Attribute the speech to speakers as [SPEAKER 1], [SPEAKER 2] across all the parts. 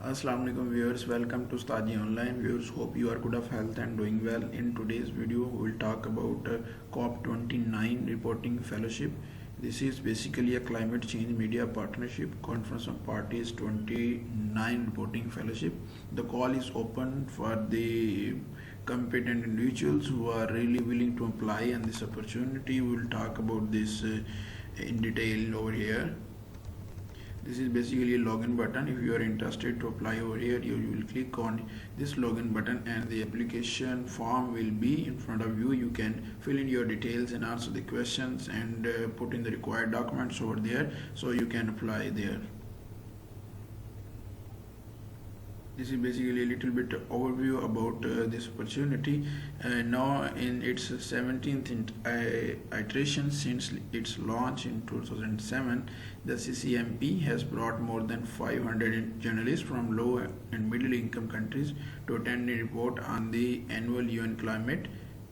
[SPEAKER 1] Assalamu alaikum viewers, welcome to Staji Online. Viewers, hope you are good of health and doing well. In today's video, we will talk about COP29 reporting fellowship. This is basically a climate change media partnership, Conference of Parties 29 reporting fellowship. The call is open for the competent individuals who are really willing to apply on this opportunity. We will talk about this in detail over here. This is basically a login button. If you are interested to apply over here, you will click on this login button and the application form will be in front of you. You can fill in your details and answer the questions and put in the required documents over there so you can apply there. This is basically a little bit overview about this opportunity. Now in its 17th iteration since its launch in 2007, the CCMP has brought more than 500 journalists from low and middle income countries to attend a report on the annual UN climate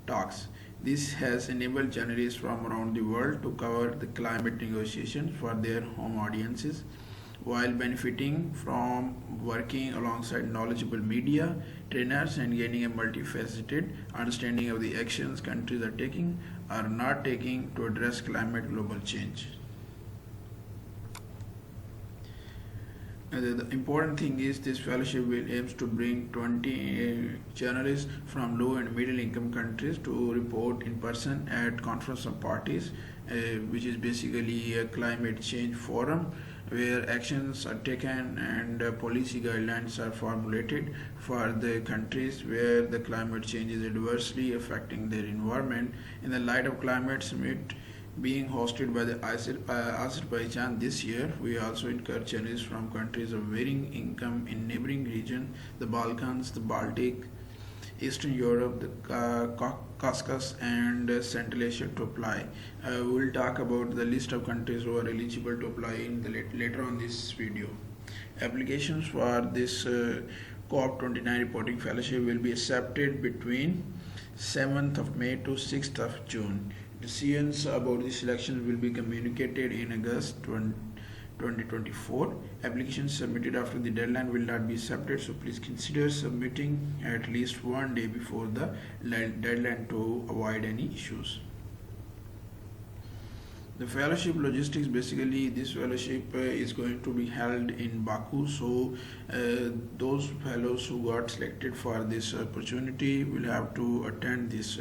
[SPEAKER 1] talks. This has enabled journalists from around the world to cover the climate negotiations for their home audiences, while benefiting from working alongside knowledgeable media trainers and gaining a multifaceted understanding of the actions countries are taking or not taking to address climate global change. The important thing is this fellowship will aims to bring 20 journalists from low and middle income countries to report in person at Conference of Parties, which is basically a climate change forum where actions are taken and policy guidelines are formulated for the countries where the climate change is adversely affecting their environment. In the light of climate summit being hosted by the Azerbaijan this year, we also encourage journalists from countries of varying income in neighboring regions, the Balkans, the Baltic, Eastern Europe, the Caucasus and Central Asia to apply. We will talk about the list of countries who are eligible to apply in the later on this video. Applications for this COP29 reporting fellowship will be accepted between 7th of May to 6th of June. Decisions about the selections will be communicated in August 2024. Applications submitted after the deadline will not be accepted, so please consider submitting at least one day before the deadline to avoid any issues. The fellowship logistics, basically this fellowship is going to be held in Baku, so those fellows who got selected for this opportunity will have to attend this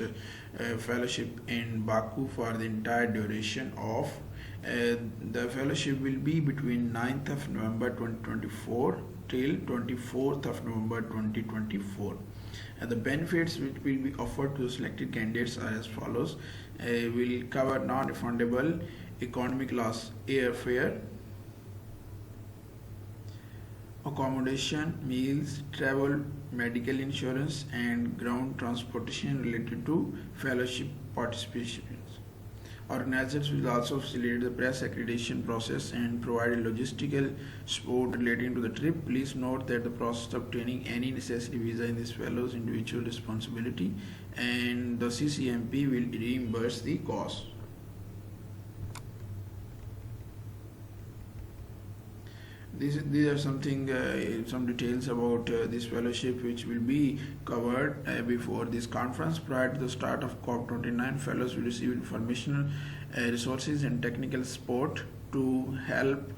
[SPEAKER 1] fellowship in Baku for the entire duration of the fellowship will be between 9th of November 2024 till 24th of November 2024. And the benefits which will be offered to selected candidates are as follows. Will cover non-refundable economy class airfare, accommodation, meals, travel, medical insurance and ground transportation related to fellowship participation. Organizers will also facilitate the press accreditation process and provide logistical support relating to the trip. Please note that the process of obtaining any necessary visa in this fellow's individual responsibility and the CCMP will reimburse the cost. These are some details about this fellowship which will be covered before this conference. Prior to the start of COP29, fellows will receive informational resources and technical support to help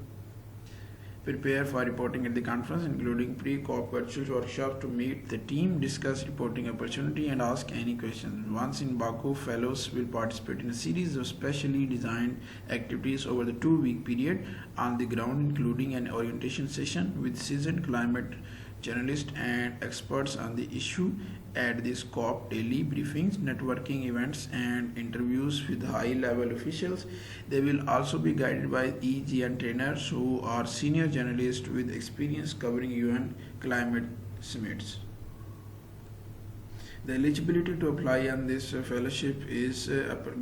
[SPEAKER 1] prepare for reporting at the conference, including pre-COP virtual workshops to meet the team, discuss reporting opportunity and ask any questions. Once in Baku, fellows will participate in a series of specially designed activities over the 2-week period on the ground, including an orientation session with seasoned climate journalists and experts on the issue at this COP daily briefings, networking events and interviews with high-level officials. They will also be guided by EGN trainers who are senior journalists with experience covering UN climate summits. The eligibility to apply on this fellowship is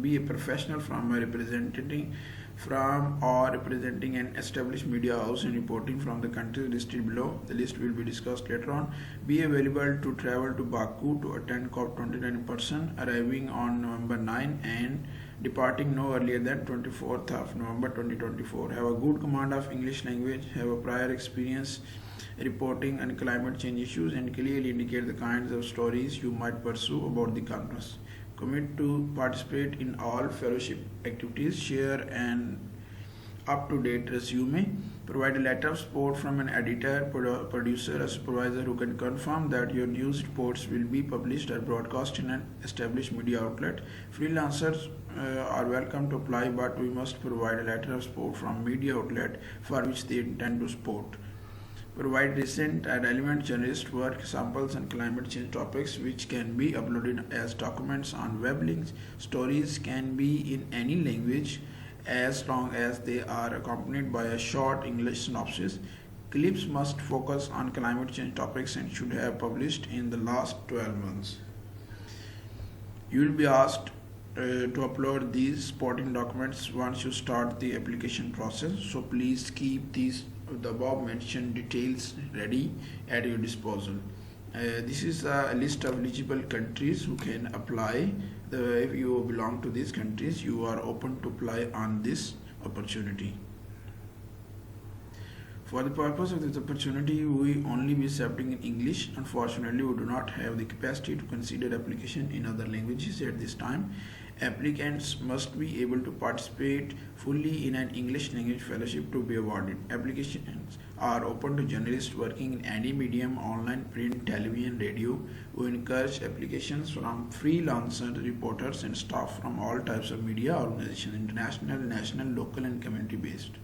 [SPEAKER 1] be a professional from representing an established media house and reporting from the countries listed below. The list will be discussed later on. Be available to travel to Baku to attend COP29 in person, arriving on November 9 and departing no earlier than 24th of November 2024. Have a good command of English language, have a prior experience reporting on climate change issues and clearly indicate the kinds of stories you might pursue about the conference. Commit to participate in all fellowship activities, share an up-to-date resume, provide a letter of support from an editor, producer, or supervisor who can confirm that your news reports will be published or broadcast in an established media outlet. Freelancers are welcome to apply, but we must provide a letter of support from media outlet for which they intend to support. Provide recent and relevant journalist work samples on climate change topics which can be uploaded as documents on web links. Stories can be in any language as long as they are accompanied by a short English synopsis. Clips must focus on climate change topics and should have published in the last 12 months. You will be asked to upload these supporting documents once you start the application process, so please keep the above mentioned details ready at your disposal. This is a list of eligible countries who can apply. If you belong to these countries, you are open to apply on this opportunity. For the purpose of this opportunity, we only be accepting in English. Unfortunately, we do not have the capacity to consider application in other languages at this time. Applicants must be able to participate fully in an English language fellowship to be awarded. Applications are open to journalists working in any medium, online, print, television, radio. We encourage applications from freelancer reporters and staff from all types of media organizations, international, national, local, and community based.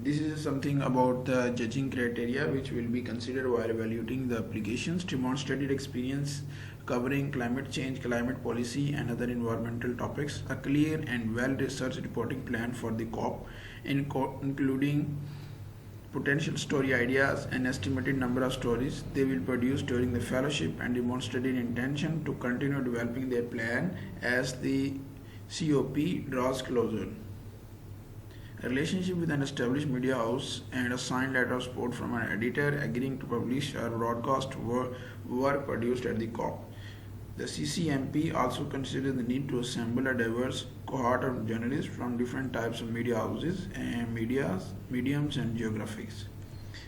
[SPEAKER 1] This is something about the judging criteria which will be considered while evaluating the applications. Demonstrated experience covering climate change, climate policy, and other environmental topics. A clear and well-researched reporting plan for the COP, including potential story ideas and estimated number of stories they will produce during the fellowship, and demonstrated intention to continue developing their plan as the COP draws closer. A relationship with an established media house and a signed letter of support from an editor agreeing to publish or broadcast work produced at the COP. The CCMP also considers the need to assemble a diverse cohort of journalists from different types of media houses and mediums and geographies.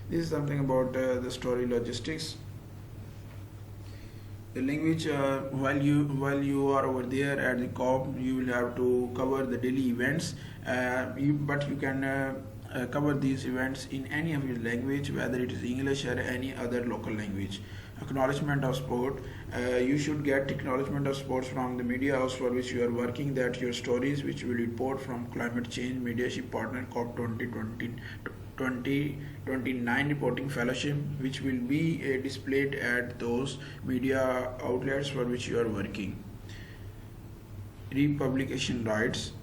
[SPEAKER 1] This is something about the story logistics. The language, while you are over there at the COP, you will have to cover the daily events, but you can cover these events in any of your language, whether it is English or any other local language. Acknowledgement of support. You should get acknowledgement of support from the media house for which you are working, that your stories which will report from climate change mediaship partner COP 2029 reporting fellowship, which will be displayed at those media outlets for which you are working. Republication rights.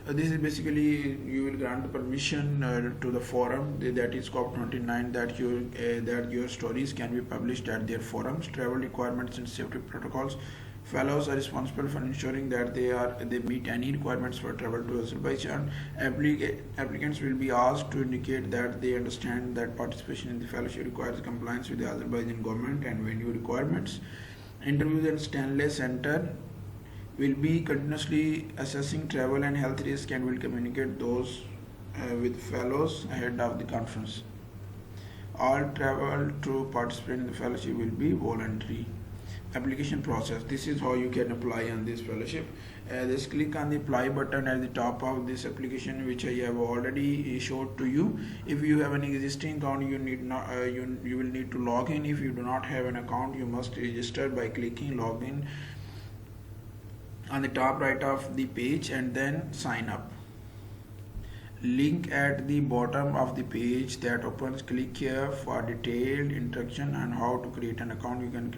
[SPEAKER 1] This is basically you will grant the permission to the forum, that is COP29, that your stories can be published at their forums. Travel requirements and safety protocols. Fellows are responsible for ensuring that they meet any requirements for travel to Azerbaijan. Applicants will be asked to indicate that they understand that participation in the fellowship requires compliance with the Azerbaijan government and venue requirements. Interviews at Stanley Center will be continuously assessing travel and health risk and will communicate those with fellows ahead of the conference. All travel to participate in the fellowship will be voluntary. Application process. This is how you can apply on this fellowship. Just click on the apply button at the top of this application, which I have already showed to you. If you have an existing account, you will need to log in. If you do not have an account, you must register by clicking login on the top right of the page and then sign up. Link at the bottom of the page that opens. Click here for detailed instruction on how to create an account. You can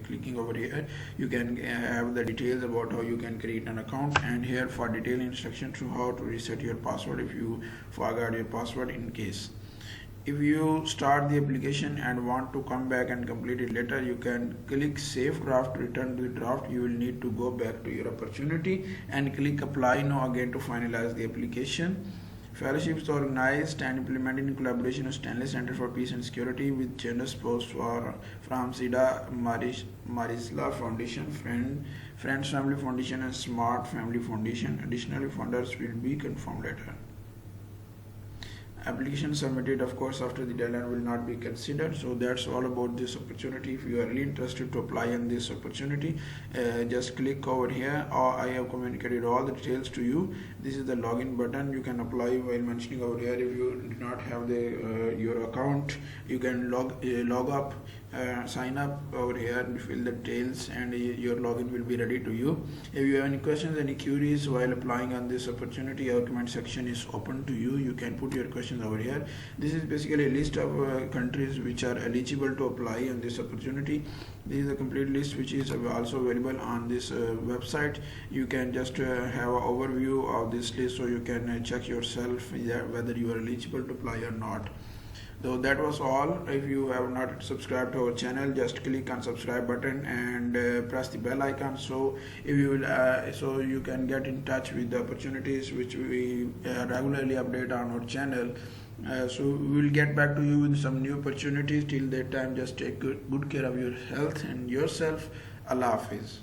[SPEAKER 1] clicking over here, you can have the details about how you can create an account, and here for detailed instruction to how to reset your password if you forgot your password in case. If you start the application and want to come back and complete it later, you can click save draft to return to the draft. You will need to go back to your opportunity and click apply now again to finalize the application. Fellowships are organized and implemented in collaboration with Stanley Center for Peace and Security with generous support from Sida Marisla Foundation, Friends Family Foundation, and Smart Family Foundation. Additionally, funders will be confirmed later. Application submitted, of course, after the deadline will not be considered. So that's all about this opportunity. If you are really interested to apply on this opportunity, just click over here, or I have communicated all the details to you. This is the login button. You can apply while mentioning over here. If you do not have the your account, you can log up, sign up over here and fill the details, and your login will be ready to you. If you have any questions, any queries while applying on this opportunity, our comment section is open to you. You can put your questions over here. This is basically a list of countries which are eligible to apply on this opportunity. This is a complete list which is also available on this website. You can just have an overview of this list, so you can check yourself whether you are eligible to apply or not. So that was all. If you have not subscribed to our channel, just click on subscribe button and press the bell icon, so if you will so you can get in touch with the opportunities which we regularly update on our channel. So we will get back to you with some new opportunities. Till that time, just take good care of your health and yourself. Allah Hafiz.